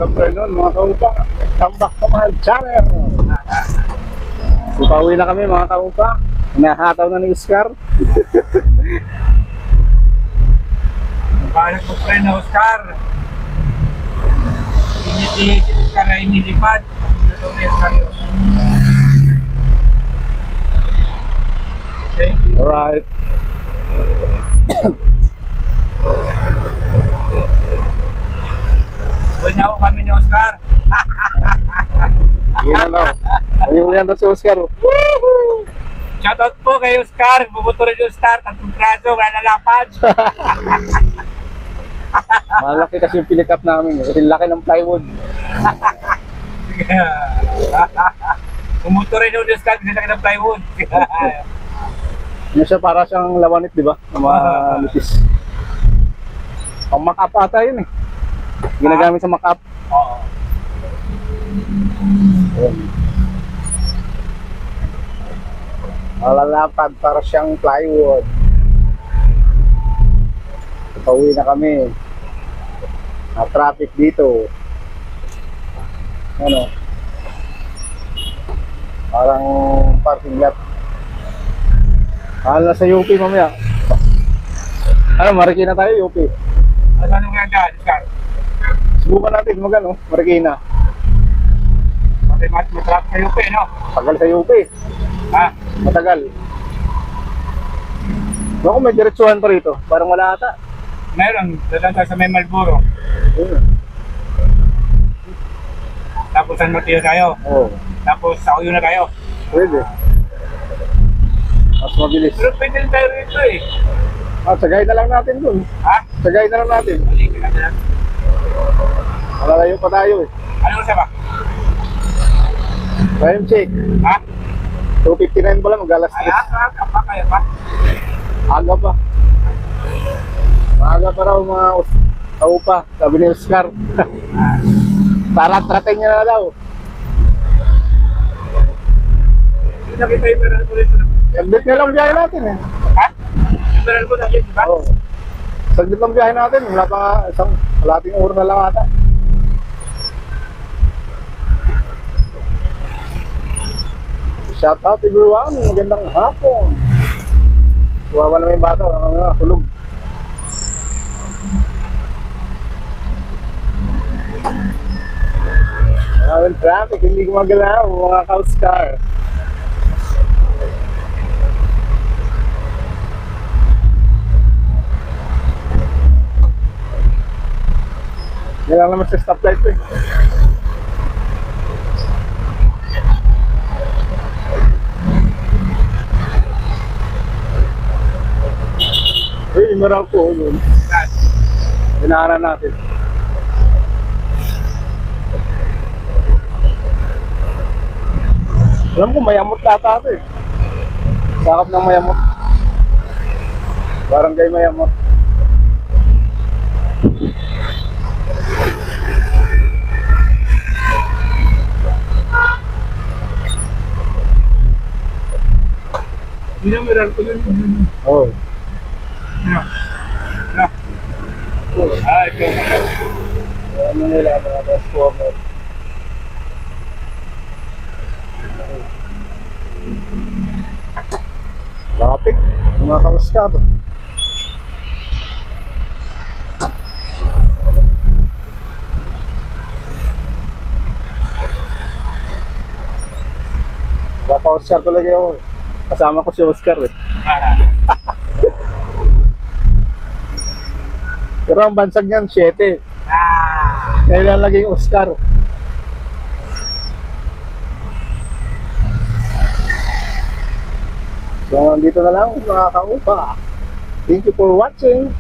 afternoon mga kaupa. Tambak Kamahal Channel. Pauwi na kami mga kaupa. Nahataw na ni Oscar. Paano po friend na Oscar? Init-init si Oscar na inilipad. Ito na yung kayo. Thank you. Alright. Huwag na ako kami ni Oscar. Yan daw. Ayun yan daw si Oscar. Shoutout po kay Oscar. Bubuto rin yung Oscar. Tatlong praso. Wala lapad. Malaki kasi yung pinikap namin. Kasi laki ng plywood. Bubuto rin yung Oscar. Kasi laki ng plywood. Ano siya, para siyang lawanit, di ba? Manipis. Pang makap ata yun eh. Ginagamit sa makap. Oo. Malalapad para siyang plywood. Pauwi na kami. Na traffic dito. Ano? Parang parking lot. Na sa UP mamaya. Ano, Marikina tayo, UP. Ano nga dyan, Oscar? Subukan natin mag-ano, Marikina. Kasi matrap sa UP, no? Tagal sa UP. Ha? Matagal. Baka may diretsuhan pa rito. Parang wala ata. Meron. Dadaan tayo sa may Malboro. Ayun. Tapos San Mateo tayo. Oo. Tapos sa Uyo na tayo. Pwede. Mas mabilis. Pero pwede rin tayo rito eh. Sagay na lang natin dun. Ha? Sagay na lang natin. Halika na lang. Malalayo pa tayo eh. Ano sa ba? Time check. Ha? 2:59 pa lang, mag-alas 3. Kaya pa, kaya pa. Aga pa. Maaga pa raw mga kaupa, sabi ni Oscar. Tarat-rating niya na daw. Hindi nakita yung meron ko rito. Saglit na lang biyahe natin eh. Ha? Yung meron ko na yun, di ba? Oo. Saglit lang biyahe natin, wala pa isang kalating oras na lang ata. Shout out everyone, magandang hapon. Wawa naman yung bata, tulog. Maraming traffic, hindi gumagalaw mga ka-Oscar. Yan lang naman sa stoplight ko eh. Uy, meron ko yun. Hinahanan natin. Alam ko mayamot lata ito eh. Sakap ng mayamot. Barangay mayamot. Hindi na meron ko yun. Oo. Ano? Ano? Ah, ito. Ano nila mga transformer. Traffic, mga ka-Oscar. Ka-Oscar talaga ako eh. Kasama ko si Oscar eh. Pero ang bansag niyan, 7. Kaya lalagay yung Oscar. So, dito na lang mga kaupa. Thank you for watching.